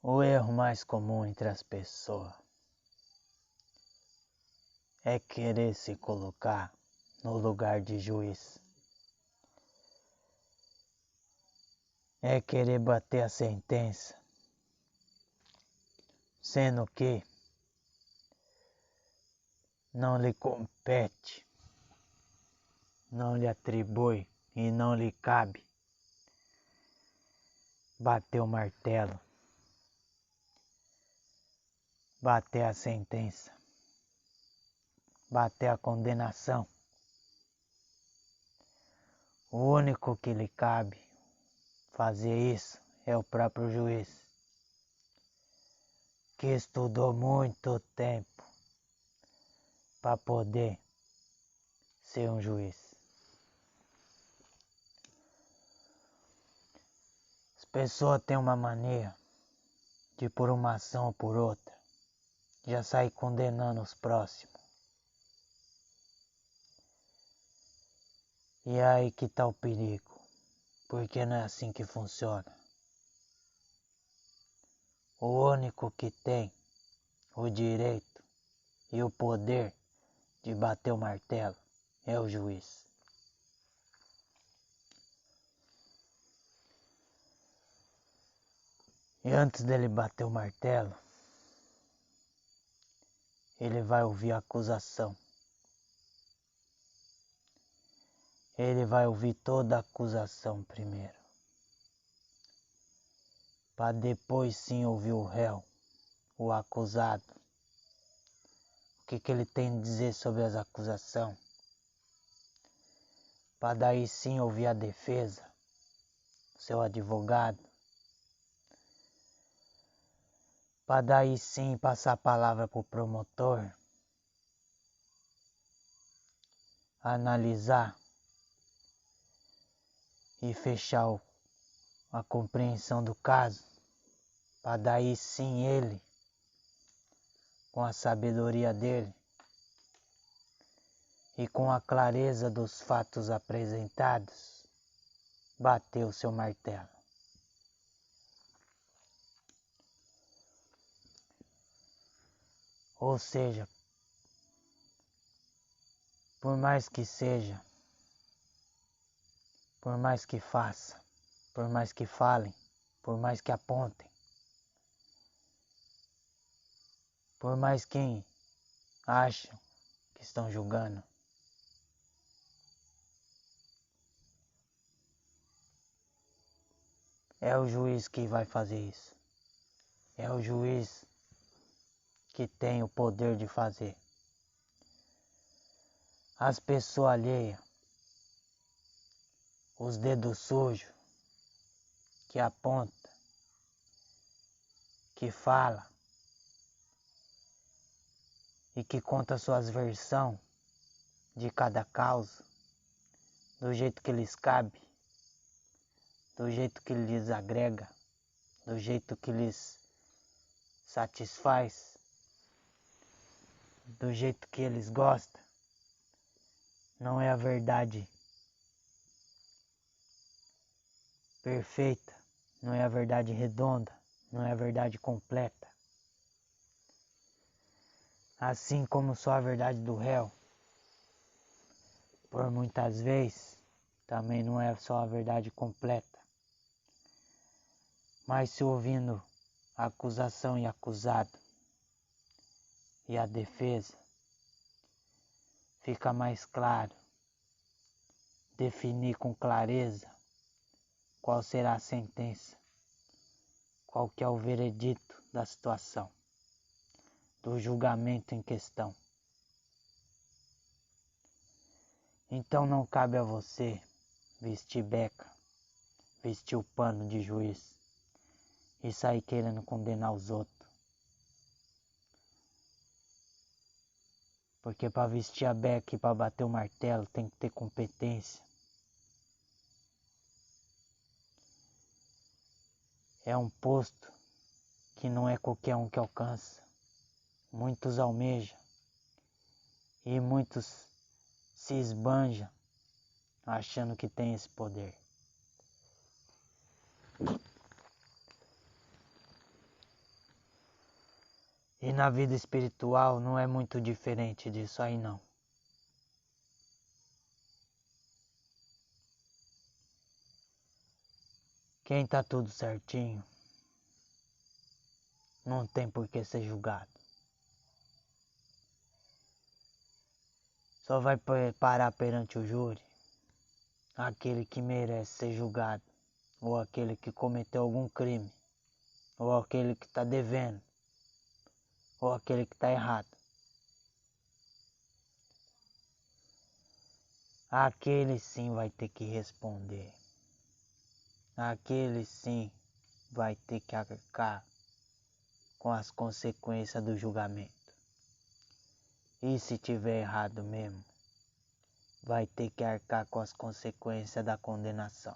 O erro mais comum entre as pessoas é querer se colocar no lugar de juiz. É querer bater a sentença, sendo que não lhe compete, não lhe atribui e não lhe cabe bater o martelo, bater a sentença, bater a condenação. O único que lhe cabe fazer isso é o próprio juiz, que estudou muito tempo para poder ser um juiz. As pessoas têm uma mania de, por uma ação ou por outra, já sair condenando os próximos. E é aí que está o perigo, porque não é assim que funciona. O único que tem o direito e o poder de bater o martelo é o juiz. E antes dele bater o martelo, ele vai ouvir a acusação. Ele vai ouvir toda a acusação primeiro, para depois sim ouvir o réu, o acusado. O que ele tem a dizer sobre as acusações, para daí sim ouvir a defesa, seu advogado, para daí sim passar a palavra para o promotor, analisar e fechar a compreensão do caso, para daí sim ele, com a sabedoria dele e com a clareza dos fatos apresentados, bater o seu martelo. Ou seja, por mais que seja, por mais que faça, por mais que falem, por mais que apontem, por mais que acham que estão julgando, é o juiz que vai fazer isso. É o juiz que tem o poder de fazer. As pessoas alheias, os dedos sujos, que aponta, que fala e que conta suas versões de cada causa, do jeito que lhes cabe, do jeito que lhes agrega, do jeito que lhes satisfaz, do jeito que eles gostam. Não é a verdade perfeita, não é a verdade redonda, não é a verdade completa. Assim como só a verdade do réu, por muitas vezes, também não é só a verdade completa. Mas se ouvindo a acusação e acusado e a defesa, fica mais claro definir com clareza qual será a sentença, qual que é o veredito da situação, do julgamento em questão. Então não cabe a você vestir beca, vestir o pano de juiz e sair querendo condenar os outros. Porque para vestir a beca e para bater o martelo tem que ter competência. É um posto que não é qualquer um que alcança. Muitos almejam e muitos se esbanjam achando que tem esse poder. na vida espiritual não é muito diferente disso aí não. Quem tá tudo certinho não tem por que ser julgado. Só vai parar perante o júri aquele que merece ser julgado, ou aquele que cometeu algum crime, ou aquele que está devendo, ou aquele que está errado. Aquele sim vai ter que responder. Aquele sim vai ter que arcar com as consequências do julgamento. E se tiver errado mesmo, vai ter que arcar com as consequências da condenação.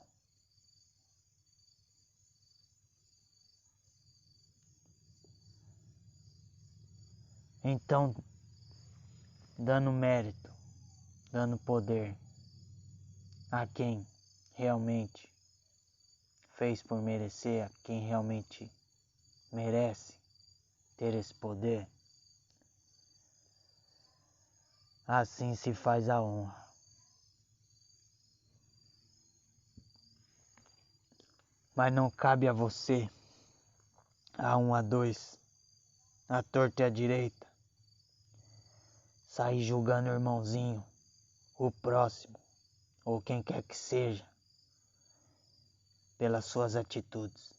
Então, dando mérito, dando poder a quem realmente fez por merecer, a quem realmente merece ter esse poder, assim se faz a honra. Mas não cabe a você, a um, a dois, a torta e a direita, sair julgando o irmãozinho, o próximo, ou quem quer que seja, pelas suas atitudes.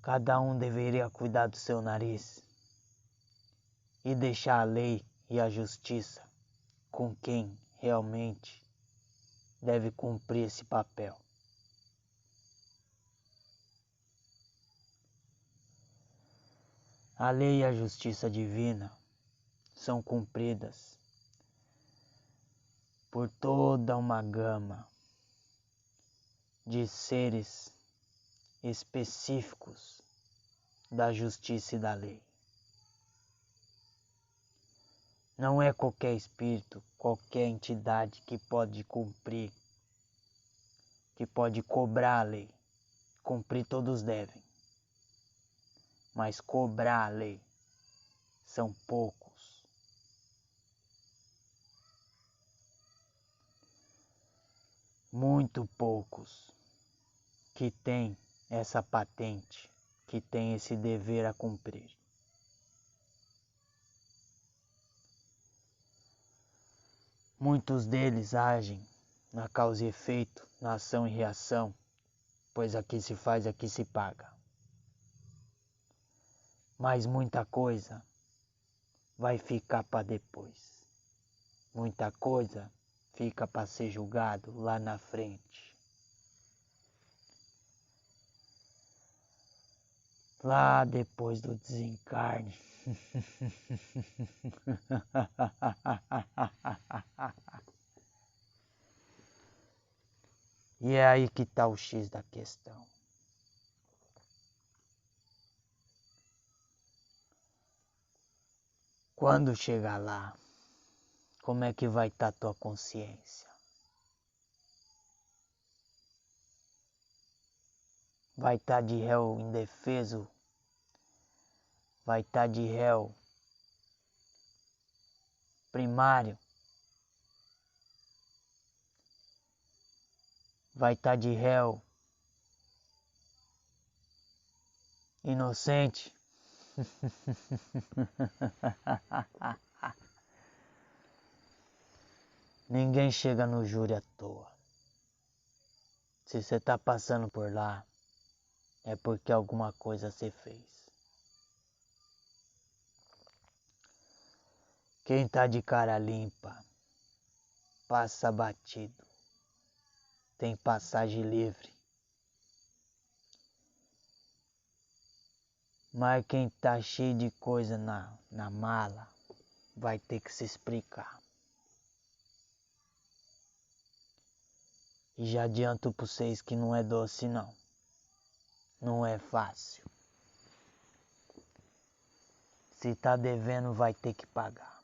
Cada um deveria cuidar do seu nariz e deixar a lei e a justiça com quem realmente deve cumprir esse papel. A lei e a justiça divina são cumpridas por toda uma gama de seres específicos da justiça e da lei. Não é qualquer espírito, qualquer entidade que pode cumprir, que pode cobrar a lei. Cumprir todos devem, mas cobrar a lei são poucos. Muito poucos que têm essa patente, que têm esse dever a cumprir. Muitos deles agem na causa e efeito, na ação e reação, pois aqui se faz, aqui se paga. Mas muita coisa vai ficar para depois. Muita coisa fica para ser julgado lá na frente. Lá depois do desencarne. E é aí que está o X da questão. Quando chegar lá, como é que vai estar tua consciência? Vai estar de réu indefeso? Vai estar de réu primário? Vai estar de réu inocente? Ninguém chega no júri à toa. Se você está passando por lá, é porque alguma coisa você fez. Quem tá de cara limpa, passa batido. Tem passagem livre. Mas quem tá cheio de coisa na mala, vai ter que se explicar. E já adianto pra vocês que não é doce não. Não é fácil. Se tá devendo, vai ter que pagar.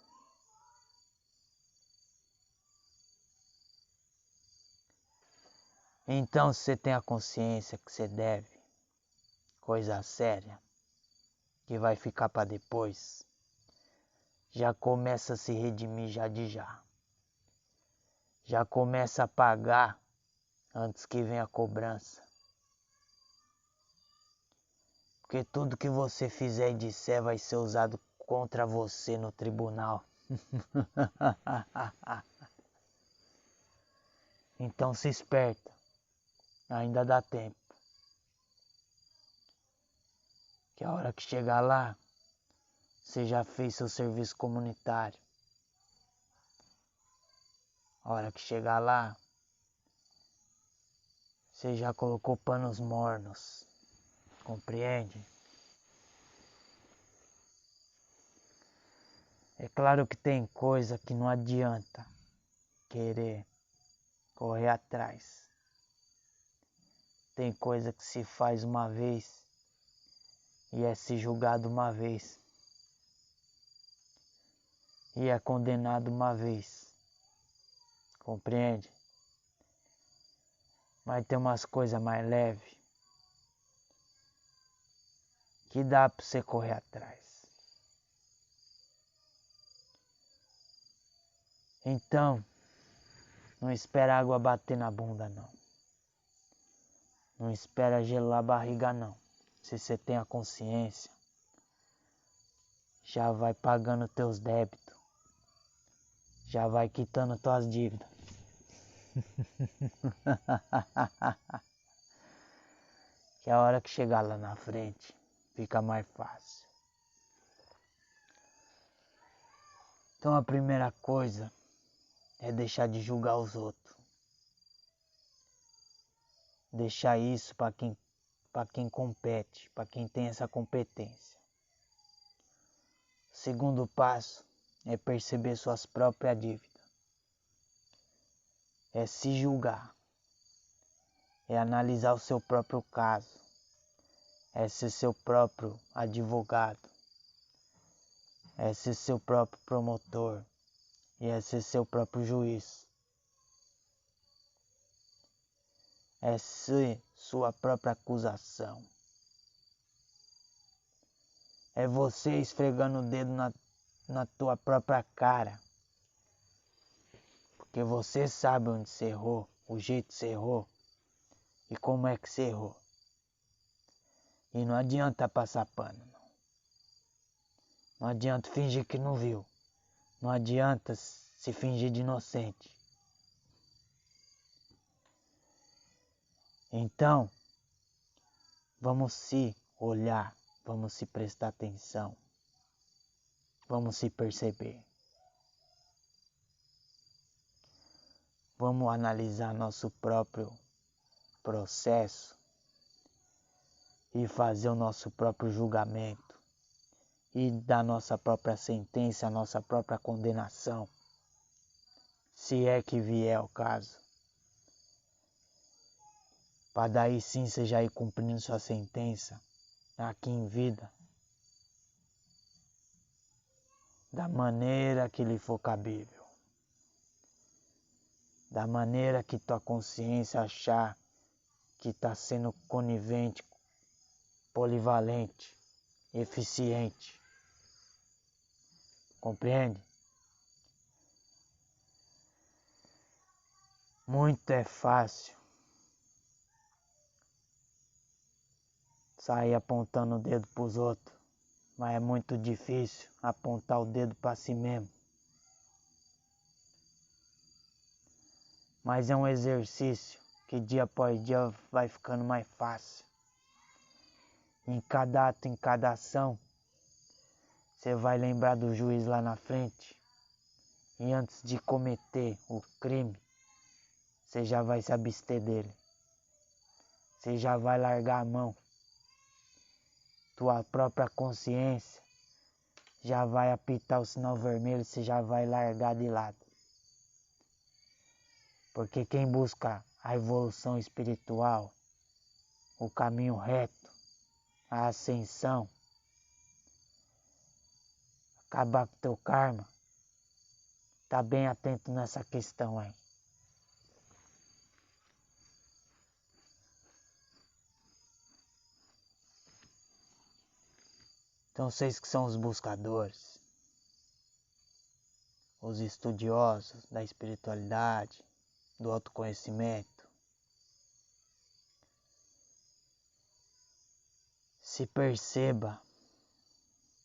Então, se você tem a consciência que você deve, coisa séria, que vai ficar para depois, já começa a se redimir já de já. Já começa a pagar antes que venha a cobrança. Porque tudo que você fizer e disser vai ser usado contra você no tribunal. Então se esperta, ainda dá tempo. Que a hora que chegar lá, você já fez seu serviço comunitário. A hora que chegar lá, você já colocou panos mornos. Compreende? É claro que tem coisa que não adianta querer correr atrás. Tem coisa que se faz uma vez e é se julgado uma vez. E é condenado uma vez. Compreende? Mas tem umas coisas mais leves que dá pra você correr atrás. Então, não espera a água bater na bunda, não. Não espera gelar a barriga, não. Se você tem a consciência, já vai pagando teus débitos. Já vai quitando tuas dívidas. Que a hora que chegar lá na frente, fica mais fácil. Então a primeira coisa é deixar de julgar os outros. Deixar isso para quem compete, para quem tem essa competência. O segundo passo é perceber suas próprias dívidas. É se julgar. É analisar o seu próprio caso. É ser seu próprio advogado. É ser seu próprio promotor. E é ser seu próprio juiz. É ser sua própria acusação. É você esfregando o dedo na tua própria cara. Porque você sabe onde você errou, o jeito que você errou e como é que você errou. E não adianta passar pano, não. Não adianta fingir que não viu. Não adianta se fingir de inocente. Então, vamos se olhar, vamos se prestar atenção, vamos se perceber. Vamos analisar nosso próprio processo e fazer o nosso próprio julgamento e dar nossa própria sentença, a nossa própria condenação, se é que vier o caso. Para daí sim você já ir cumprindo sua sentença aqui em vida, da maneira que lhe for cabível, da maneira que tua consciência achar que está sendo conivente, polivalente, eficiente. Compreende? Muito é fácil sair apontando o dedo para os outros, mas é muito difícil apontar o dedo para si mesmo. Mas é um exercício que dia após dia vai ficando mais fácil. Em cada ato, em cada ação, você vai lembrar do juiz lá na frente. E antes de cometer o crime, você já vai se abster dele. Você já vai largar a mão. Tua própria consciência já vai apitar o sinal vermelho, você já vai largar de lado. Porque quem busca a evolução espiritual, o caminho reto, a ascensão, acabar com o teu karma, tá bem atento nessa questão aí. Então vocês que são os buscadores, os estudiosos da espiritualidade, do autoconhecimento, se perceba,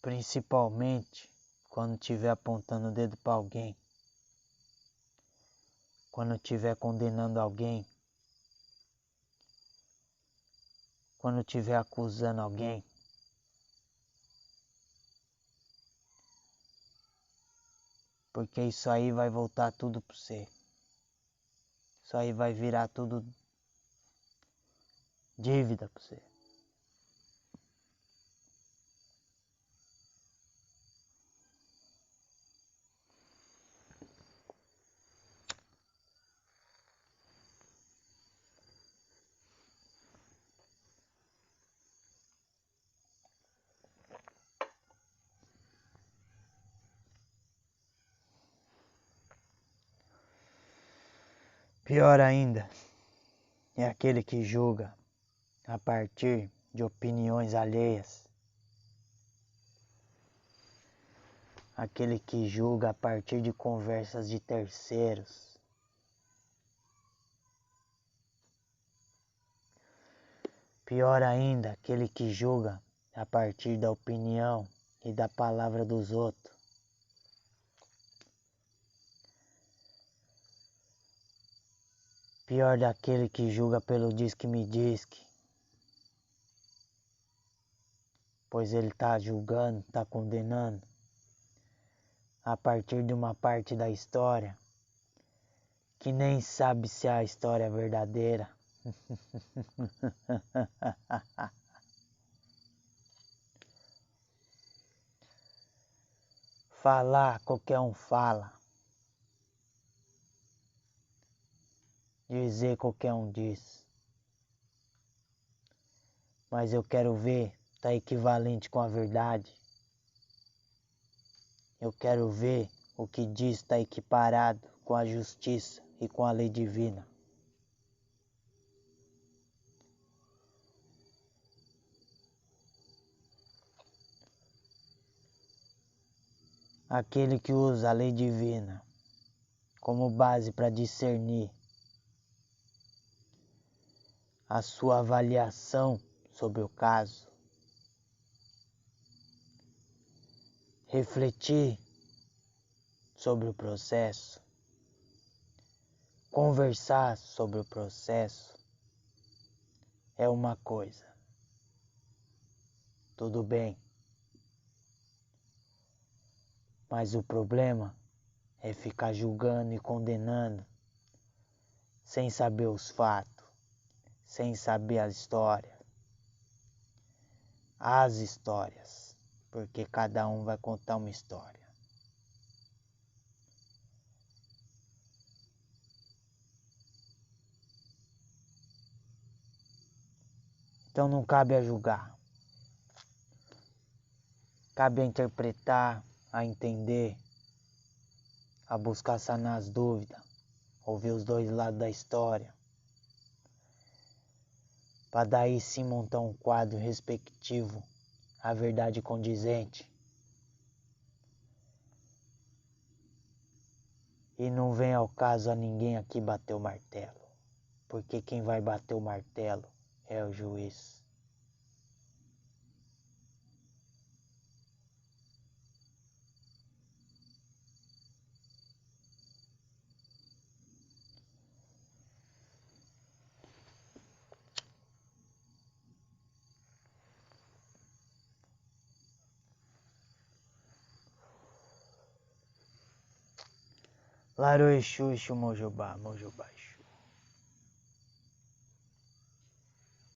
principalmente quando estiver apontando o dedo para alguém, quando estiver condenando alguém, quando estiver acusando alguém, porque isso aí vai voltar tudo para você. Isso aí vai virar tudo dívida para você. Pior ainda é aquele que julga a partir de opiniões alheias. Aquele que julga a partir de conversas de terceiros. Pior ainda, aquele que julga a partir da opinião e da palavra dos outros. Pior daquele que julga pelo diz-que-me-diz-que. Pois ele está julgando, está condenando a partir de uma parte da história que nem sabe se a história é verdadeira. Falar, qualquer um fala. Dizer, qualquer um diz. Mas eu quero ver, tá equivalente com a verdade. Eu quero ver o que diz está equiparado com a justiça e com a lei divina. Aquele que usa a lei divina como base para discernir a sua avaliação sobre o caso, refletir sobre o processo, conversar sobre o processo é uma coisa. Tudo bem. Mas o problema é ficar julgando e condenando sem saber os fatos, sem saber a história, as histórias, porque cada um vai contar uma história. Então não cabe a julgar, cabe a interpretar, a entender, a buscar sanar as dúvidas, ouvir os dois lados da história, para daí sim montar um quadro respectivo à verdade condizente. E não vem ao caso a ninguém aqui bater o martelo, porque quem vai bater o martelo é o juiz. Laru Exu, Exu Mojubá, Mojubá Exu.